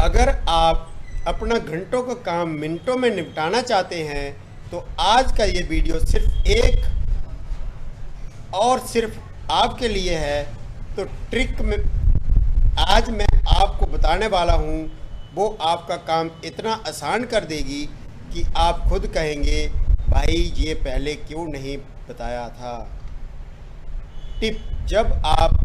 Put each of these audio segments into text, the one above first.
अगर आप अपना घंटों का काम मिनटों में निपटाना चाहते हैं तो आज का ये वीडियो सिर्फ एक और सिर्फ आपके लिए है। तो ट्रिक में आज मैं आपको बताने वाला हूँ, वो आपका काम इतना आसान कर देगी कि आप खुद कहेंगे भाई ये पहले क्यों नहीं बताया था। टिप: जब आप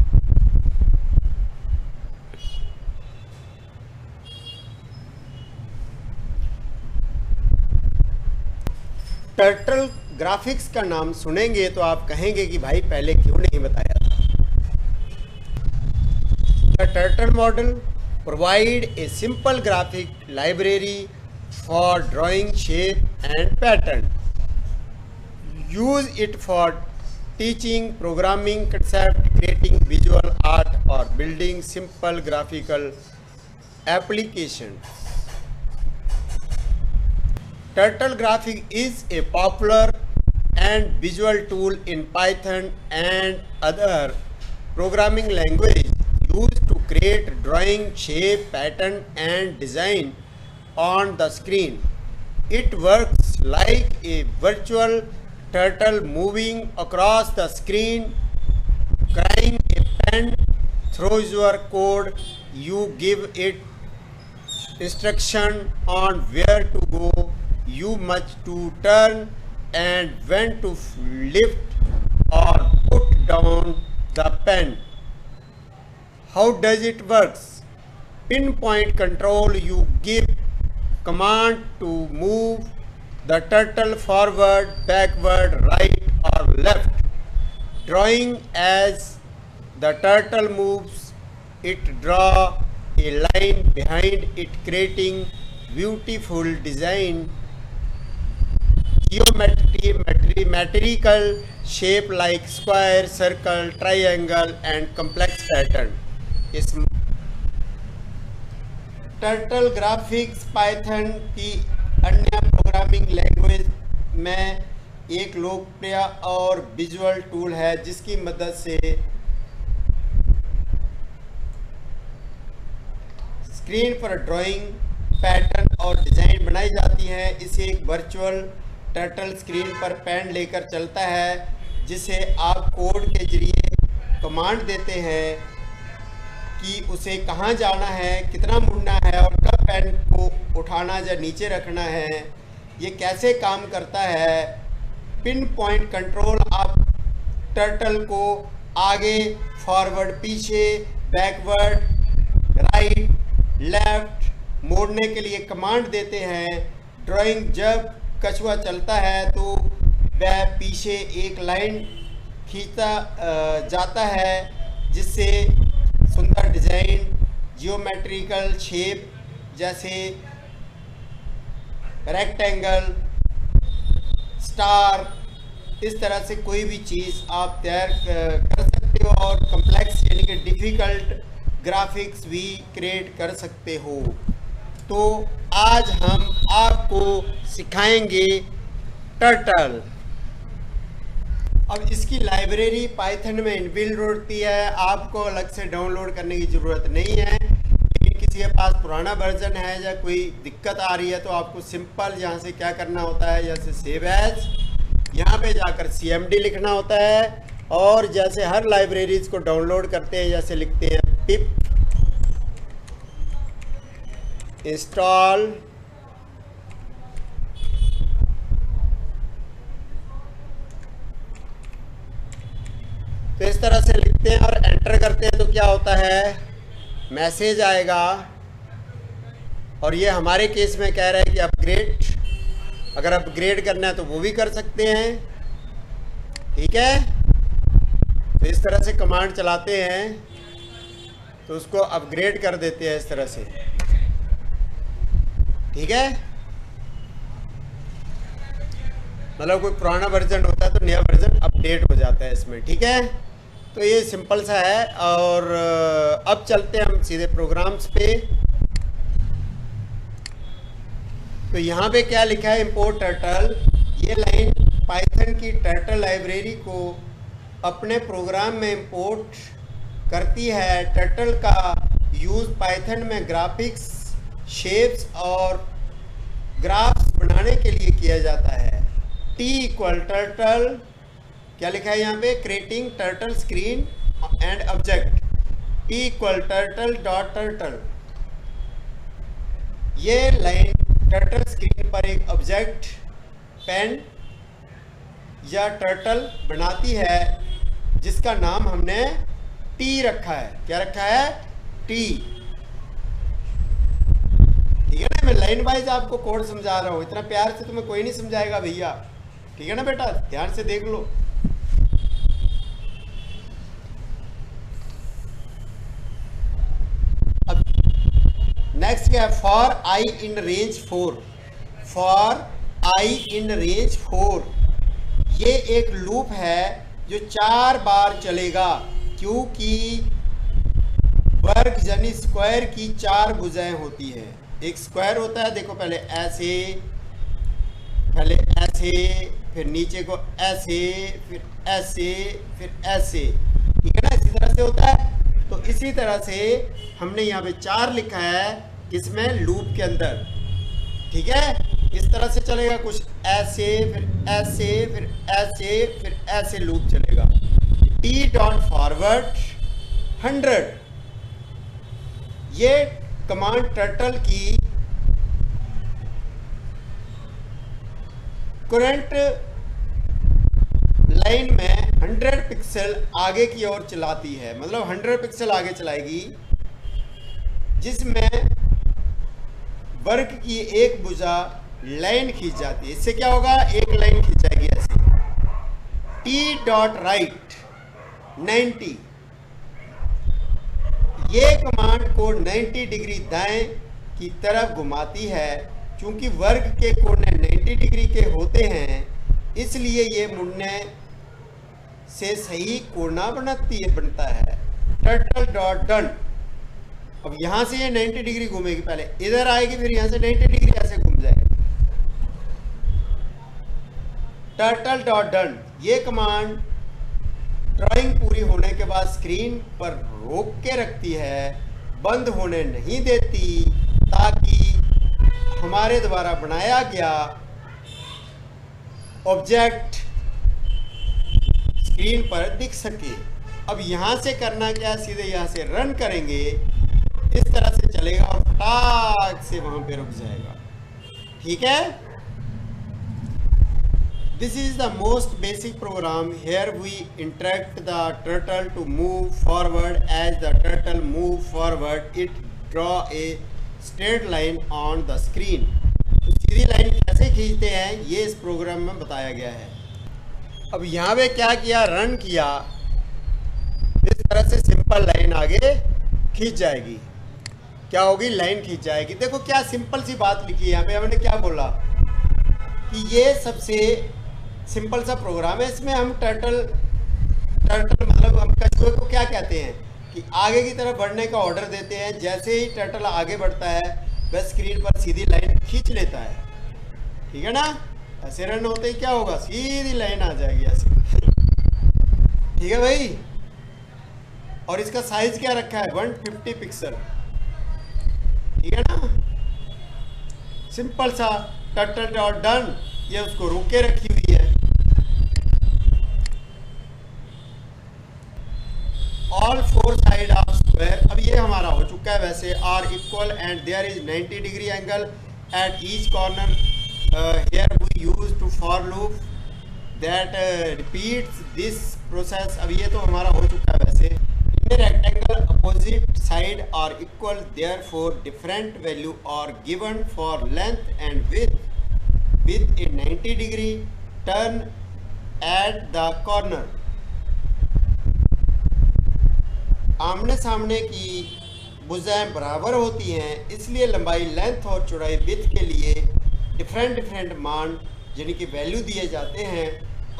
टर्टल ग्राफिक्स का नाम सुनेंगे तो आप कहेंगे कि भाई पहले क्यों नहीं बताया था। The Turtle model provide a simple graphic library for drawing shape and pattern. Use it for teaching programming concept, creating visual art or building simple graphical applications. Turtle Graphic is a popular and visual tool in Python and other programming language used to create drawing, shape, pattern and design on the screen. It works like a virtual turtle moving across the screen, carrying a pen through your code. You give it instruction on where to go, you must to turn and when to lift or put down the pen. How does it works? Pinpoint control: you give command to move the turtle forward, backward, right or left. Drawing: as the turtle moves, it draw a line behind it, creating beautiful design. Geometrical shape like square, circle, triangle and complex pattern. इस turtle graphics Python की अन्य programming language में एक लोकप्रिय और visual tool है जिसकी मदद से स्क्रीन पर ड्राइंग, पैटर्न और डिज़ाइन बनाई जाती है। इसे एक वर्चुअल टर्टल स्क्रीन पर पेन लेकर चलता है, जिसे आप कोड के जरिए कमांड देते हैं कि उसे कहाँ जाना है, कितना मुड़ना है और कब पेन को उठाना या नीचे रखना है। ये कैसे काम करता है? पिन पॉइंट कंट्रोल: आप टर्टल को आगे, फॉरवर्ड, पीछे, बैकवर्ड, राइट, लेफ्ट मोड़ने के लिए कमांड देते हैं। ड्राइंग: जब कछुआ चलता है तो वह पीछे एक लाइन खींचता जाता है, जिससे सुंदर डिज़ाइन, जियोमेट्रिकल शेप जैसे रेक्टेंगल, स्टार, इस तरह से कोई भी चीज़ आप तैयार कर सकते हो और कम्प्लेक्स यानी कि डिफ़िकल्ट ग्राफिक्स भी क्रिएट कर सकते हो। तो आज हम आपको सिखाएंगे टर्टल। अब इसकी लाइब्रेरी पाइथन में इनबिल्ट होती है, आपको अलग से डाउनलोड करने की ज़रूरत नहीं है। लेकिन किसी के पास पुराना वर्जन है या कोई दिक्कत आ रही है तो आपको सिंपल यहाँ से क्या करना होता है, जैसे सेव एज, यहाँ पे जाकर cmd लिखना होता है और जैसे हर लाइब्रेरीज को डाउनलोड करते हैं जैसे लिखते हैं पिप इंस्टॉल तो इस तरह से लिखते हैं और एंटर करते हैं तो क्या होता है, मैसेज आएगा और ये हमारे केस में कह रहा है कि अपग्रेड। अगर अपग्रेड करना है तो वो भी कर सकते हैं, ठीक है। तो इस तरह से कमांड चलाते हैं तो उसको अपग्रेड कर देते हैं इस तरह से, ठीक है। मतलब कोई पुराना वर्जन होता है तो नया वर्जन अपडेट हो जाता है इसमें, ठीक है। तो ये सिंपल सा है। और अब चलते हैं हम सीधे प्रोग्राम्स पे। तो यहाँ पे क्या लिखा है, इंपोर्ट टर्टल। ये लाइन पाइथन की टर्टल लाइब्रेरी को अपने प्रोग्राम में इंपोर्ट करती है। टर्टल का यूज़ पाइथन में ग्राफिक्स शेप्स और ग्राफ्स बनाने के लिए किया जाता है। टी इक्वल टर्टल, क्या लिखा है यहाँ पे, creating turtle screen and object. T equal turtle dot turtle, ये लाइन टर्टल स्क्रीन पर एक ऑब्जेक्ट पेन या टर्टल बनाती है जिसका नाम हमने टी रखा है। क्या रखा है, टी। ठीक है ना, मैं लाइन वाइज आपको कोड समझा रहा हूं, इतना प्यार से तुम्हें कोई नहीं समझाएगा भैया। ठीक है ना बेटा, ध्यान से देख लो। अब नेक्स्ट क्या है, for I in range 4। For I in range 4, ये एक लूप है जो 4 बार चलेगा, क्योंकि वर्ग यानी स्क्वायर की 4 भुजाएं होती है। एक स्क्वायर होता है, देखो पहले ऐसे, पहले ऐसे, फिर नीचे को ऐसे, फिर ऐसे, फिर ऐसे। ठीक है ना, इसी तरह से होता है। तो इसी तरह से हमने यहाँ पे 4 लिखा है किसमें, लूप के अंदर। ठीक है, इस तरह से चलेगा, कुछ ऐसे, फिर ऐसे, फिर ऐसे, फिर ऐसे लूप चलेगा। टी डॉट फॉरवर्ड 100, ये कमांड टर्टल की करंट लाइन में 100 पिक्सल आगे की ओर चलाती है, मतलब 100 पिक्सल आगे चलाएगी, जिसमें वर्ग की एक भुजा लाइन खींच जाती है। इससे क्या होगा, एक लाइन खींच जाएगी ऐसे। टी डॉट राइट 90, ये कमांड को 90 डिग्री दाएं की तरफ घुमाती है। चूंकि वर्ग के कोने 90 डिग्री के होते हैं, इसलिए ये मुड़ने से सही कोना बनता है। टर्टल डॉट डन, अब यहां से ये 90 डिग्री घूमेगी, पहले इधर आएगी, फिर यहां से 90 डिग्री ऐसे घूम जाएगी। टर्टल डॉट डन, ये कमांड ड्राइंग पूरी होने के बाद स्क्रीन पर रोक के रखती है, बंद होने नहीं देती, ताकि हमारे द्वारा बनाया गया ऑब्जेक्ट स्क्रीन पर दिख सके। अब यहां से करना क्या, सीधे यहां से रन करेंगे, इस तरह से चलेगा और फटाक से वहां पे रुक जाएगा। ठीक है, this is the most basic program. Here we interact the turtle to move forward. As the turtle move forward, it draw a straight line on the screen. तो सीधी लाइन कैसे खींचते हैं ये इस प्रोग्राम में बताया गया है। अब यहाँ पे क्या किया, रन किया, इस तरह से सिंपल लाइन आगे खींच जाएगी। क्या होगी, लाइन खींच जाएगी। देखो क्या सिंपल सी बात लिखी है यहाँ पे, हमने क्या बोला कि ये सबसे सिंपल सा प्रोग्राम है। इसमें हम टर्टल मतलब हम कछुए को क्या कहते हैं कि आगे की तरफ बढ़ने का ऑर्डर देते हैं। जैसे ही टर्टल आगे बढ़ता है वह स्क्रीन पर सीधी लाइन खींच लेता है। ठीक है ना, ऐसे रन होते ही क्या होगा, सीधी लाइन आ जाएगी ऐसे। ठीक है भाई, और इसका साइज क्या रखा है, 150 पिक्सल। ठीक है ना, सिंपल सा टर्टल डॉट डन, ये उसको रोक के रखी हुई है। ऑल 4 साइड ऑफ स्क्वायर, अब ये हमारा हो चुका है वैसे, are equal and there is 90 degree angle at each corner. Here we use to for loop that repeats this process. अब ये तो हमारा हो चुका है वैसे। In rectangle opposite side are equal, therefore different value are given for length and width with a 90 degree turn at the corner. आमने सामने की भुजाएं बराबर होती हैं, इसलिए लंबाई, लेंथ और चौड़ाई विड्थ के लिए डिफरेंट मान यानी कि वैल्यू दिए जाते हैं।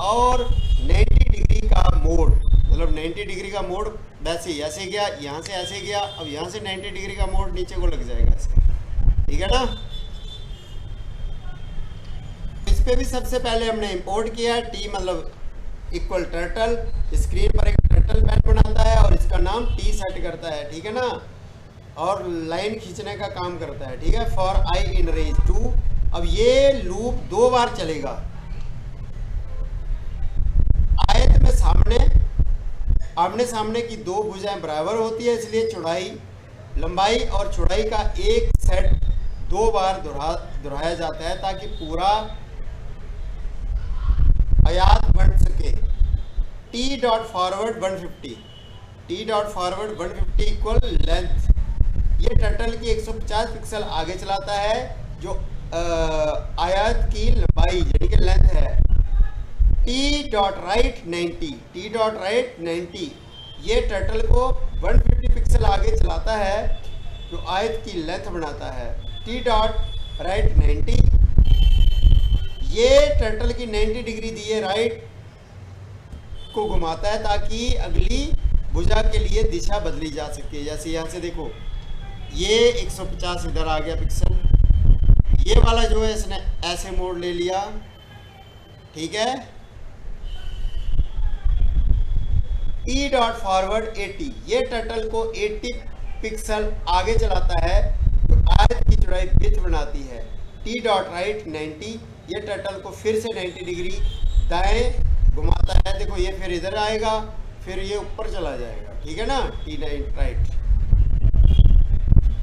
और 90 डिग्री का मोड, मतलब 90 डिग्री का मोड वैसे ही ऐसे गया, यहाँ से ऐसे गया, अब यहाँ से 90 डिग्री का मोड नीचे को लग जाएगा ऐसे। ठीक है ना, इस पे भी सबसे पहले हमने इंपोर्ट किया टी मतलब इक्वल टर्टल, स्क्रीन पर एक टर्टल पेन बनाता है और इसका नाम टी सेट करता है। ठीक है ना, और लाइन खींचने का काम करता है, ठीक है। फॉर आई इन रेंज 2, अब ये लूप 2 बार चलेगा। आयत में आमने सामने की 2 भुजाएं बराबर होती है, इसलिए चौड़ाई, लंबाई और चौड़ाई का एक सेट 2 बार दोहराया जाता है ताकि पूरा आयात बन सके। T dot forward 150 equal length, ये टर्टल की 150 पिक्सल आगे चलाता है, जो आयत की लंबाई यानी कि लेंथ है। टी डॉट राइट 90, ये टर्टल को 150 पिक्सल आगे चलाता है, जो आयत की लेंथ बनाता है। टी डॉट राइट 90, ये टर्टल की 90 डिग्री दिए राइट को घुमाता है ताकि अगली भुजा के लिए दिशा बदली जा सकती है। जैसे यहाँ से देखो, ये 150 इधर आ गया पिक्सल, ये वाला जो है इसने ऐसे मोड़ ले लिया, ठीक है। टी डॉट फॉरवर्ड 80, ये टर्टल को 80 पिक्सल आगे चलाता है, जो आयत की चौड़ाई वृत्त बनाती है। टी डॉट राइट 90, ये टर्टल को फिर से 90 डिग्री दाएं घुमाता है। देखो ये फिर इधर आएगा, फिर ये ऊपर चला जाएगा, ठीक है ना। टी राइट,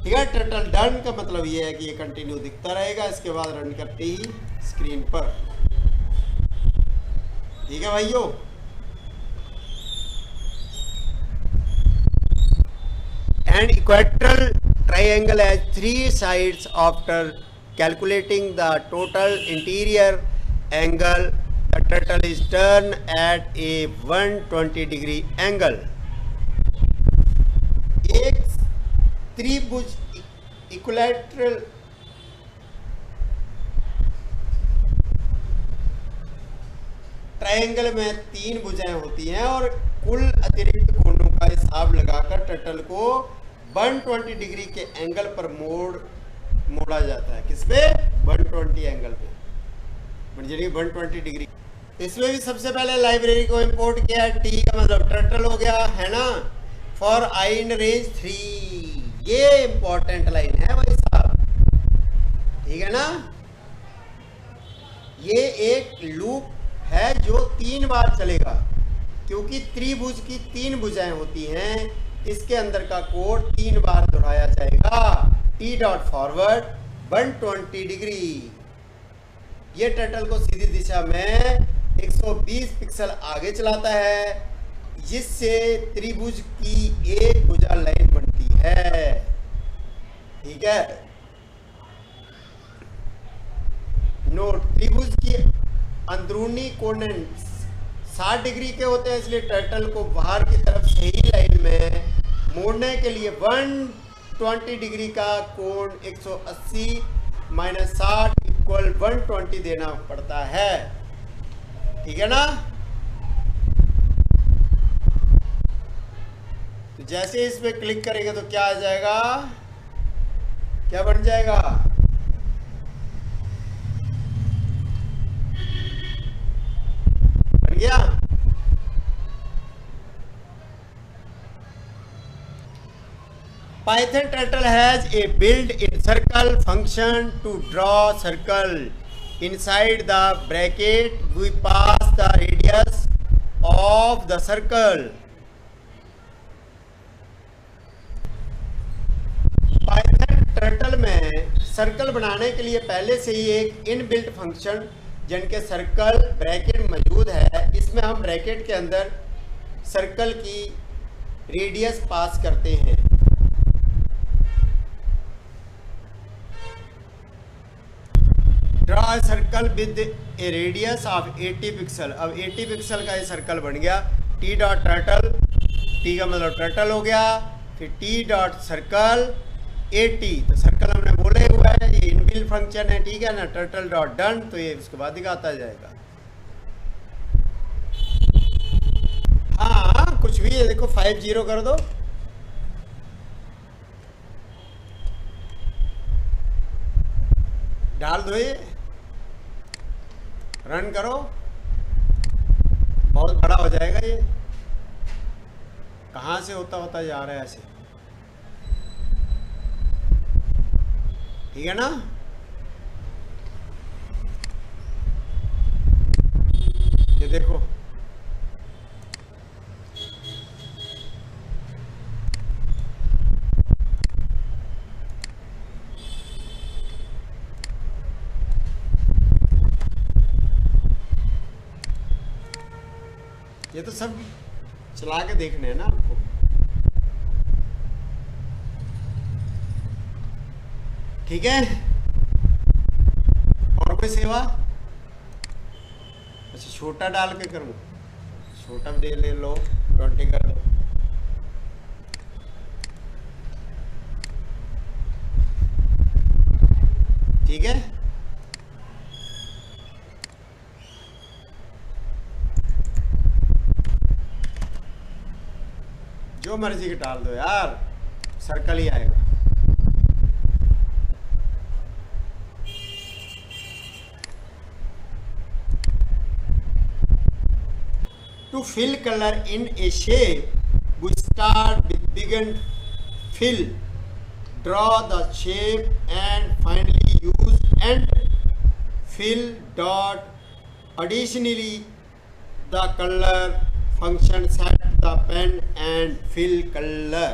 ठीक है। टर्टल डन का मतलब ये है कि ये कंटिन्यू दिखता रहेगा, इसके बाद रन करते ही स्क्रीन पर, ठीक है भाइयों। An equilateral triangle has 3 sides. After calculating the total interior angle, the turtle is turned at a 120 degree angle. एक त्रिभुज इक्विलैटरल ट्रायंगल में 3 भुजाएं होती हैं और कुल अतिरिक्त कोणों का हिसाब लगाकर टर्टल को 120 डिग्री के एंगल पर मोड़ा जाता है। किस पे? 120 एंगल पे, 120 डिग्री। इसमें भी सबसे पहले लाइब्रेरी को इंपोर्ट किया है। टी का मतलब टर्टल हो गया, है ना। फॉर आई इन रेंज 3, ये इंपॉर्टेंट लाइन है भाई साहब, ठीक है ना। ये एक लूप है जो 3 बार चलेगा, क्योंकि त्रिभुज की 3 भुजाएं होती हैं, इसके अंदर का कोड 3 बार दोहराया जाएगा। टी डॉट फॉरवर्ड 120 डिग्री, ये टर्टल को सीधी दिशा में 120 पिक्सल आगे चलाता है, जिससे त्रिभुज की एक भुजा लाइन बनती है, ठीक है। नोट, त्रिभुज की अंदरूनी कोण 60 डिग्री के होते हैं, इसलिए टर्टल को बाहर की तरफ सही लाइन में मोड़ने के लिए 120 डिग्री का कोण 180 माइनस 60 इक्वल 120 देना पड़ता है, ठीक है ना। तो जैसे इस पे क्लिक करेंगे तो क्या आ जाएगा, क्या बन जाएगा? बन गया। Python turtle has a built-in circle function to draw circle. Inside the bracket, we pass the radius of the circle. Python turtle में सर्कल बनाने के लिए पहले से ही एक इनबिल्ट फंक्शन जिनके सर्कल ब्रैकेट मौजूद है, इसमें हम ब्रैकेट के अंदर सर्कल की रेडियस पास करते हैं। Draw circle with A radius of 80 pixel. अब 80 पिक्सल का ये सर्कल बन गया। टी डॉट टर्टल, टी का मतलब टर्टल हो गया, फिर टी डॉट सर्कल 80, तो सर्कल हमने बोले हुआ है, ये इनबिल्ट फंक्शन है, ठीक है ना। टर्टल डॉट डन, तो ये उसके बाद दिखाता जाएगा। हाँ कुछ भी है, देखो 50 कर दो, डाल दो, ये रन करो, बहुत बड़ा हो जाएगा। ये कहाँ से होता जा रहा है ऐसे। ठीक है ना। ये देखो ये तो सब चला के देखने हैं ना आपको। ठीक है, और कोई सेवा? अच्छा छोटा डाल के करूं, छोटा दे ले लो, 20 कर दो। ठीक है, जो मर्जी के डाल दो यार, सर्कल ही आएगा। To fill color in a shape, we start with begin fill, draw the shape and finally use end fill dot. Additionally, the color function set the pen and fill color.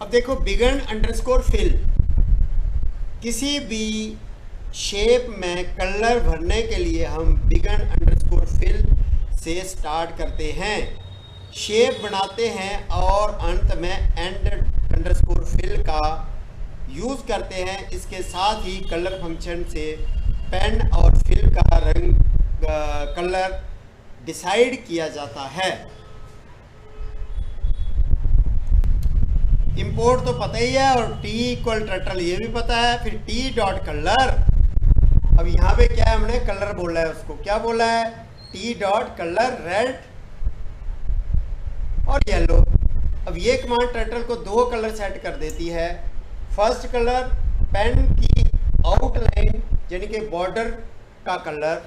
अब देखो begin underscore fill, किसी भी shape में colour भरने के लिए हम begin underscore fill से स्टार्ट करते हैं, शेप बनाते हैं और अंत में एंड अंडरस्कोर फिल का यूज़ करते हैं। इसके साथ ही कलर फंक्शन से पेन और फिल का रंग कलर डिसाइड किया जाता है। इंपोर्ट तो पता ही है, और टी इक्वल टर्टल ये भी पता है। फिर टी डॉट कलर, अब यहाँ पे क्या है, हमने कलर बोला है, उसको क्या बोला है, टी डॉट कलर रेड और येलो। अब ये कमांड टर्टल को 2 कलर सेट कर देती है। फर्स्ट कलर पेन की आउटलाइन यानी कि बॉर्डर का कलर,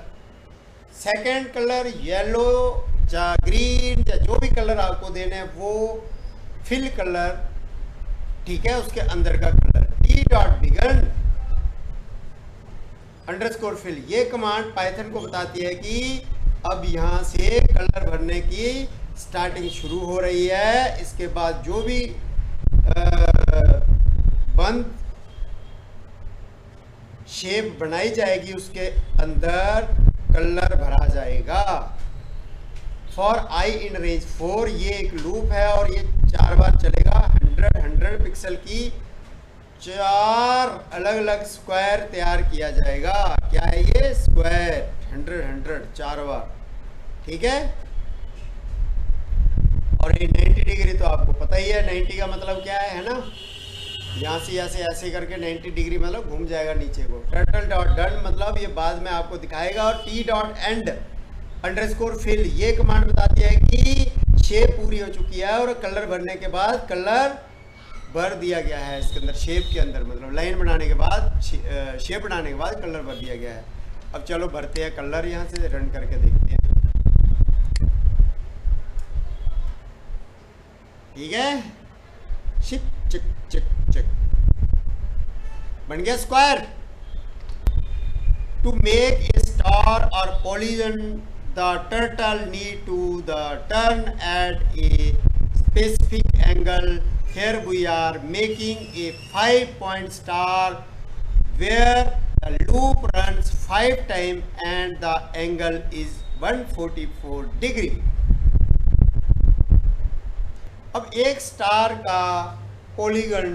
सेकंड कलर येलो या ग्रीन या जो भी कलर आपको देने हैं वो फिल कलर, ठीक है, उसके अंदर का colour. T dot begin underscore fill, ये कमांड पाइथन को बताती है कि अब यहाँ से कलर भरने की स्टार्टिंग शुरू हो रही है। इसके बाद जो भी बंद शेप बनाई जाएगी उसके अंदर कलर भरा जाएगा। फॉर आई इन रेंज 4, ये एक लूप है और ये 4 बार चलेगा। 100 पिक्सल की 4 अलग अलग स्क्वायर तैयार किया जाएगा। क्या है ये, स्क्वायर 100 4 बार, ठीक है। और ये 90 डिग्री तो आपको पता ही है, 90 का मतलब क्या है ना, यहाँ से ऐसे करके 90 डिग्री मतलब घूम जाएगा नीचे को। टर्टल डॉट डन मतलब ये बाद में आपको दिखाएगा। और T dot end underscore fill, ये कमांड बताती है कि शेप पूरी हो चुकी है और कलर भरने के बाद कलर भर दिया गया है इसके अंदर, शेप के अंदर, मतलब लाइन बनाने के बाद शेप बनाने के बाद कलर भर दिया गया है। अब चलो भरते हैं कलर, यहाँ से रन करके देखते हैं। ठीक है, चिक चिक चिक चिक बन गया square. To make a star or polygon the turtle need to the turn at a specific angle. Here we are making a 5-point star where the loop runs 5 times and the angle is 144 degree. अब एक star का polygon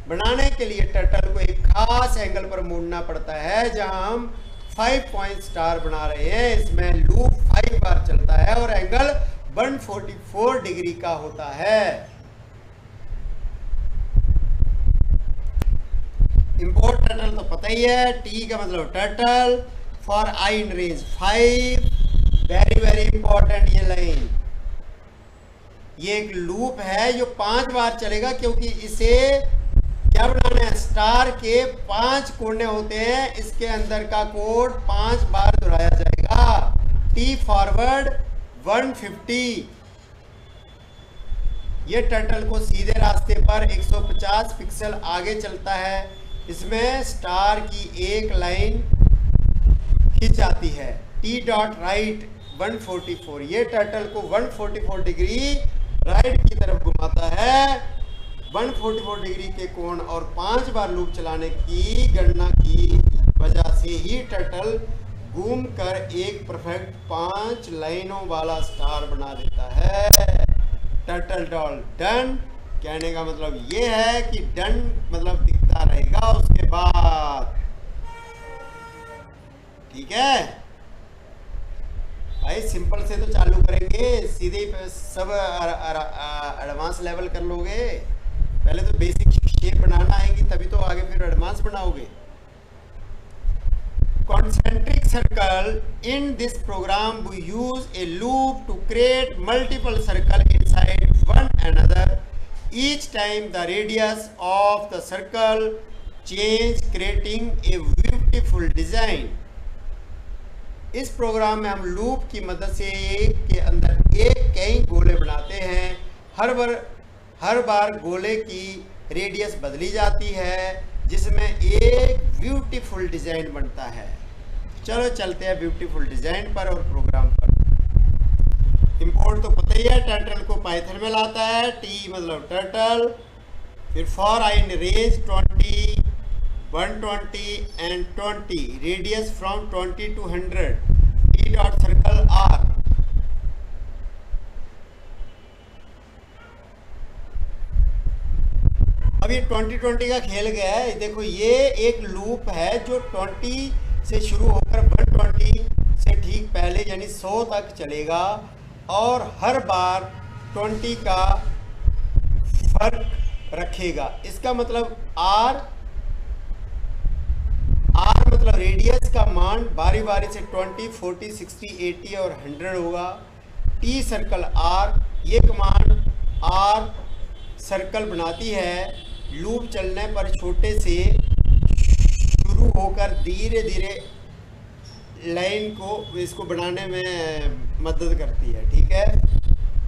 बनाने के लिए turtle को एक खास angle पर मोड़ना पड़ता है। जहां हम 5 पॉइंट स्टार बना रहे हैं, इसमें लूप 5 बार चलता है और एंगल 144 डिग्री का होता है। इंपोर्ट टर्टल तो पता ही है, टी का मतलब turtle, for I in range 5, very very important ये लाइन। ये एक लूप है जो 5 बार चलेगा, क्योंकि इसे क्या बनाना है, स्टार के 5 कोने होते हैं, इसके अंदर का कोड 5 बार दोहराया जाएगा। टी फॉरवर्ड 150, ये टर्टल को सीधे रास्ते पर 150 पिक्सल आगे चलता है। इसमें स्टार की एक लाइन खिंच जाती है। टी डॉट राइट 144, ये टर्टल को 144 डिग्री राइट की तरफ घुमाता है। 144 डिग्री के कोण और 5 बार लूप चलाने की गणना की वजह से ही टर्टल घूमकर एक परफेक्ट 5 लाइनों वाला स्टार बना देता है। टर्टल डॉल डन कहने का मतलब ये है कि डन मतलब दिखता रहेगा उसके बाद। ठीक है भाई, सिंपल से तो चालू करेंगे, सीधे ही सब एडवांस लेवल कर लोगे। पहले तो बेसिक शेप बनाना आएंगी तभी तो आगे फिर एडवांस बनाओगे। Concentric circle. In this program we use a loop to create multiple circle inside one another. Each time the radius of the circle change, creating a beautiful design. इस programme में हम loop की मदद से एक के अंदर एक कई गोले बनाते हैं। हर बार गोले की रेडियस बदली जाती है जिसमें एक ब्यूटीफुल डिजाइन बनता है। चलो चलते हैं ब्यूटीफुल डिजाइन पर और प्रोग्राम पर। इंपोर्ट तो पता ही है, टर्टल को पाइथन में लाता है। टी मतलब टर्टल, फिर for I in range 20, 120 and 20, radius from 20 to 100, T dot circle R. अब ये 20-20 का खेल गया है। देखो ये एक लूप है जो 20 से शुरू होकर 120 से ठीक पहले यानी 100 तक चलेगा और हर बार 20 का फर्क रखेगा। इसका मतलब आर मतलब रेडियस का मान बारी बारी से 20, 40, 60, 80 और 100 होगा। टी सर्कल आर, ये कमांड आर सर्कल बनाती है। लूप चलने पर छोटे से शुरू होकर धीरे धीरे लाइन को इसको बनाने में मदद करती है। ठीक है,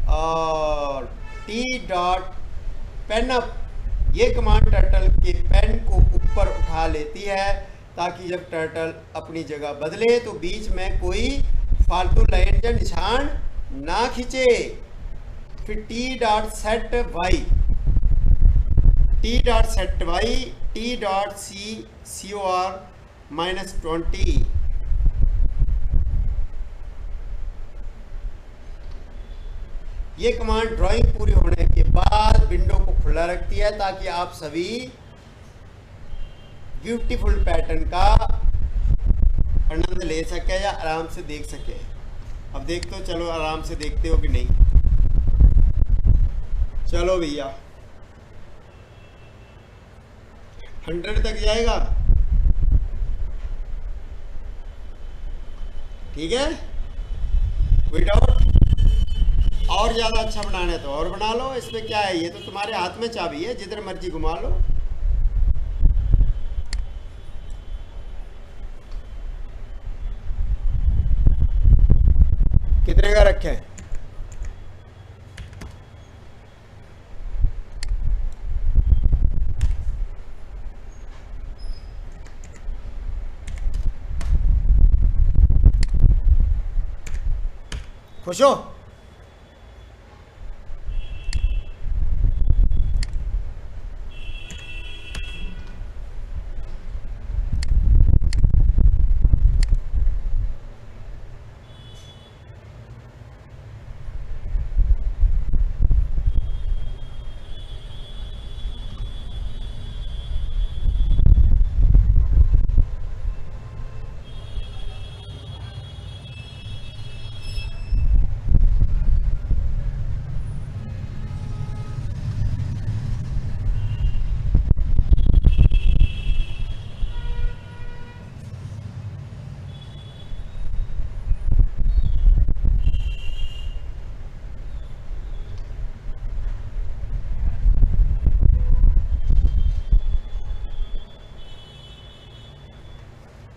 और टी डॉट पेन अप, ये कमांड टर्टल के पेन को ऊपर उठा लेती है ताकि जब टर्टल अपनी जगह बदले तो बीच में कोई फालतू लाइन या निशान ना खींचे। फिर T dot set Y, T dot set Y, T dot C O R -20। ये कमांड ड्राइंग पूरी होने के बाद विंडो को खुला रखती है ताकि आप सभी ब्यूटीफुल पैटर्न का आनंद ले सके या आराम से देख सके। अब देखते हो, चलो आराम से देखते हो कि नहीं। चलो भैया 100 तक जाएगा। ठीक है, विदाउट और ज़्यादा अच्छा बनाना है तो और बना लो, इसमें क्या है, ये तो तुम्हारे हाथ में चाबी है, जिधर मर्जी घुमा लो। कितने का रखे? खुश हो?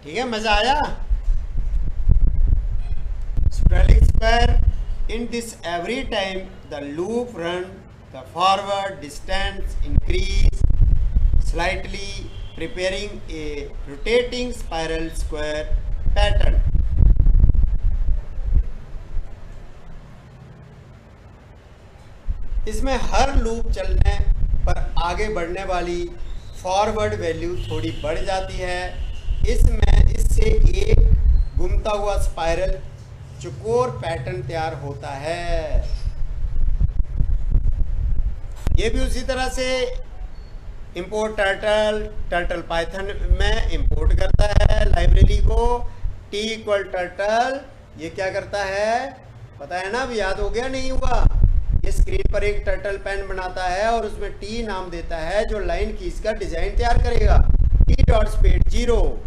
ठीक है, मजा आया? Spelling square in this every time the loop run the forward distance increase slightly, preparing a rotating spiral square pattern. इसमें हर लूप चलने पर आगे बढ़ने वाली फॉरवर्ड वैल्यू थोड़ी बढ़ जाती है। इससे एक घूमता हुआ स्पाइरल चौकोर पैटर्न तैयार होता है। ये भी उसी तरह से इंपोर्ट टर्टल पाइथन में इंपोर्ट करता है लाइब्रेरी को। t इक्वल टर्टल, ये क्या करता है पता है ना, अब याद हो गया नहीं हुआ? ये स्क्रीन पर एक टर्टल पेन बनाता है और उसमें t नाम देता है जो लाइन खींचकर डिजाइन तैयार करेगा। t dot speed 0,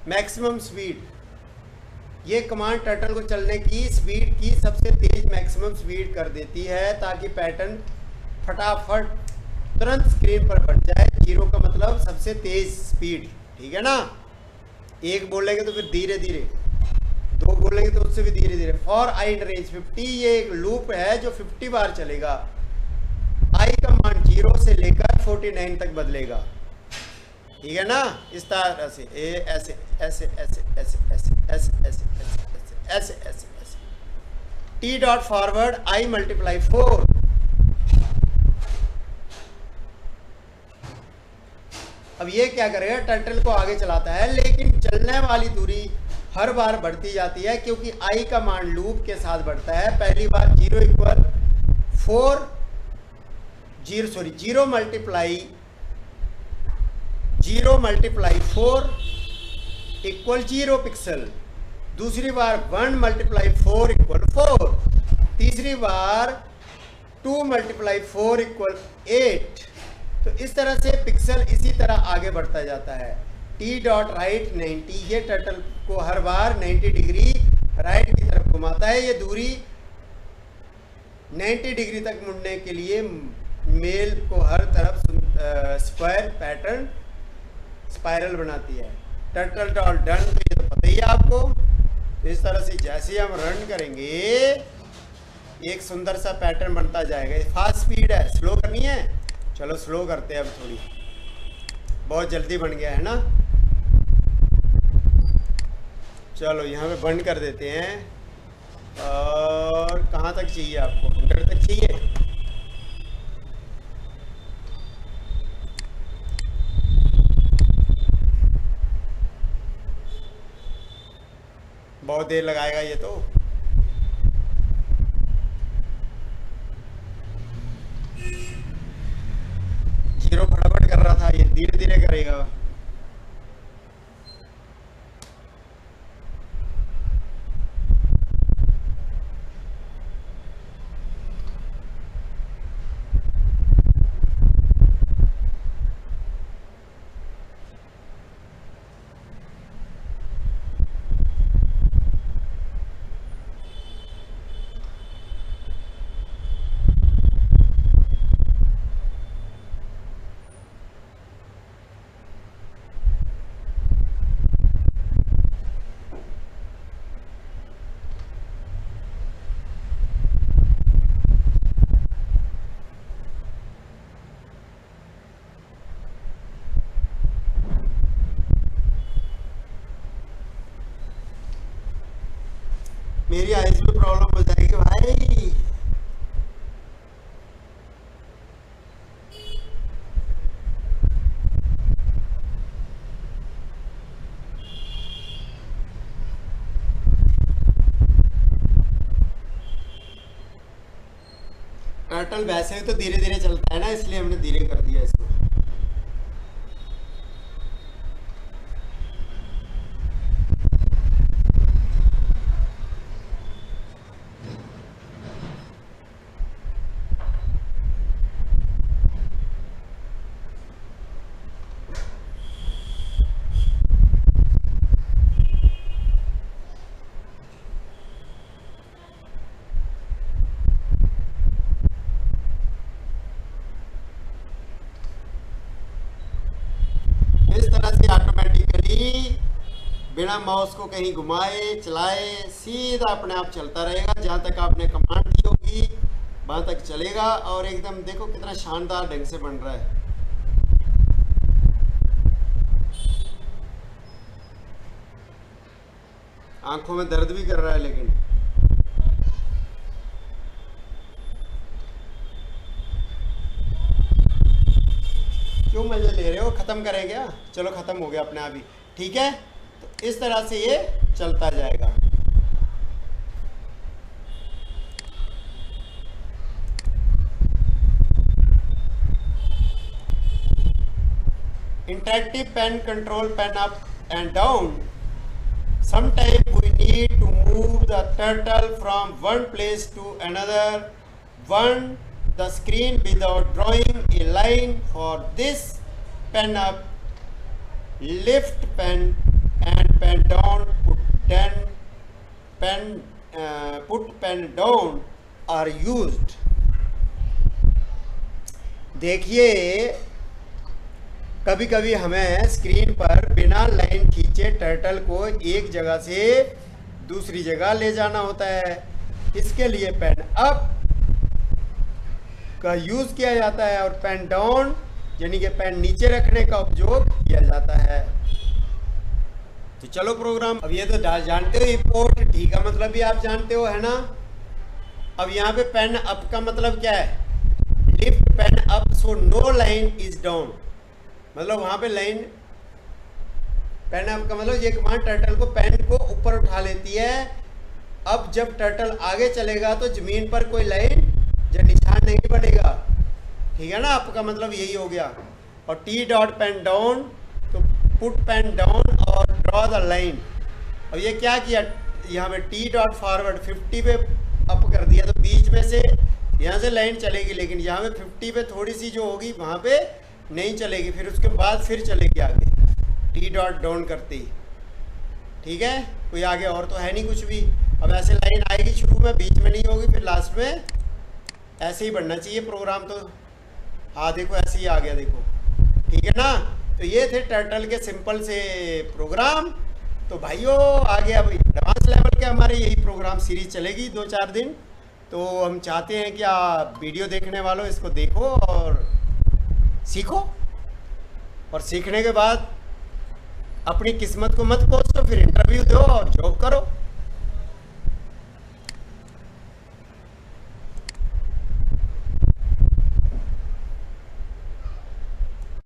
maximum speed, ये कमांड टर्टल को चलने की स्पीड की सबसे तेज मैक्सिमम स्पीड कर देती है ताकि पैटर्न फटाफट तुरंत स्क्रीन पर बन जाए। 0 का मतलब सबसे तेज स्पीड, ठीक है ना। एक बोलेंगे तो फिर धीरे धीरे, 2 बोलेंगे तो उससे भी धीरे धीरे। फॉर आई इन रेंज 50, ये एक लूप है जो 50 बार चलेगा। आई का मान 0 से लेकर 49 तक बदलेगा, ठीक है ना। इस तरह से ऐसे ऐसे ऐसे ऐसे ऐसे ऐसे ऐसे ऐसे ऐसे ऐसे ऐसे। T dot forward I multiply 4, अब ये क्या करेगा, टर्टल को आगे चलाता है लेकिन चलने वाली दूरी हर बार बढ़ती जाती है क्योंकि आई का मान लूप के साथ बढ़ता है। पहली बार 0 इक्वल 4 0 मल्टीप्लाई 4 इक्वल 0 पिक्सल। दूसरी बार 1 मल्टीप्लाई 4 इक्वल 4। तीसरी बार 2 मल्टीप्लाई 4 इक्वल 8। तो इस तरह से पिक्सल इसी तरह आगे बढ़ता जाता है। टी डॉट राइट 90, ये टर्टल को हर बार 90 डिग्री राइट की तरफ घुमाता है। ये दूरी 90 डिग्री तक मुड़ने के लिए मेल को हर तरफ स्क्वायर पैटर्न स्पाइरल बनाती है। टर्टल डॉट डन, तो ये तो पता ही है आपको। इस तरह से जैसे हम रन करेंगे एक सुंदर सा पैटर्न बनता जाएगा। फास्ट स्पीड है, स्लो करनी है, चलो स्लो करते हैं अब थोड़ी, बहुत जल्दी बन गया है ना। चलो यहाँ पे बंद कर देते हैं। और कहाँ तक चाहिए आपको? 100 तक चाहिए। बहुत देर लगाएगा ये तो। जीरो फटाफट कर रहा था, ये धीरे धीरे करेगा। मेरी आइज में प्रॉब्लम हो जाएगी भाई। टर्टल वैसे ही तो धीरे धीरे चलता है ना, इसलिए हमने धीरे कर दिया इसको। ऑटोमेटिकली बिना माउस को कहीं घुमाए चलाए सीधा अपने आप चलता रहेगा जहां तक आपने कमांड दी होगी। वहाँ तक चलेगा और एकदम देखो कितना शानदार ढंग से बन रहा है। आंखों में दर्द भी कर रहा है, लेकिन क्यों मजे ले रहे हो? खत्म करें क्या? चलो खत्म हो गया अपने आप ही, ठीक है। तो इस तरह से ये चलता जाएगा। Interactive pen control pen up and down. Sometimes we need to move the turtle from one place to another on the screen without drawing a line. For this, pen up, lift pen and pen down, put pen down are used. देखिए, कभी कभी हमें screen पर बिना line खींचे turtle को एक जगह से दूसरी जगह ले जाना होता है। इसके लिए पेन अप का यूज किया जाता है और पेन डाउन यानी कि पेन नीचे रखने का उपयोग किया जाता है। तो चलो प्रोग्राम, अब ये तो जानते हो इंपोर्ट डी का मतलब भी आप जानते हो, है ना। अब यहाँ पे पेन अप का मतलब क्या है? Lift pen up so no line is down, मतलब वहां पे लाइन, पेन अप का मतलब ये कमांड टर्टल को पेन को ऊपर उठा लेती है। अब जब टर्टल आगे चलेगा तो जमीन पर कोई लाइन या निशान नहीं बनेगा, ठीक है ना। आपका मतलब यही हो गया। और टी डॉट पेन डाउन, तो पुट पेन डाउन और ड्रॉ द लाइन। अब ये क्या किया, यहाँ पे टी डॉट फॉरवर्ड 50 पे अप कर दिया, तो बीच में से यहाँ से लाइन चलेगी, लेकिन यहाँ पे 50 पे थोड़ी सी जो होगी वहाँ पे नहीं चलेगी, फिर उसके बाद फिर चलेगी आगे टी डॉट डाउन करते ही, ठीक है। कोई आगे और तो है नहीं कुछ भी। अब ऐसे लाइन आएगी शुरू में, बीच में नहीं होगी, फिर लास्ट में ऐसे ही बनना चाहिए प्रोग्राम। तो हाँ देखो ऐसे ही आ गया, देखो, ठीक है ना। तो ये थे टर्टल के सिंपल से प्रोग्राम। तो भाइयों आगे अब एडवांस लेवल के हमारे यही प्रोग्राम सीरीज चलेगी 2-4 दिन। तो हम चाहते हैं कि आप वीडियो देखने वालों इसको देखो और सीखो, और सीखने के बाद अपनी किस्मत को मत कोसो, फिर इंटरव्यू दो और जॉब करो।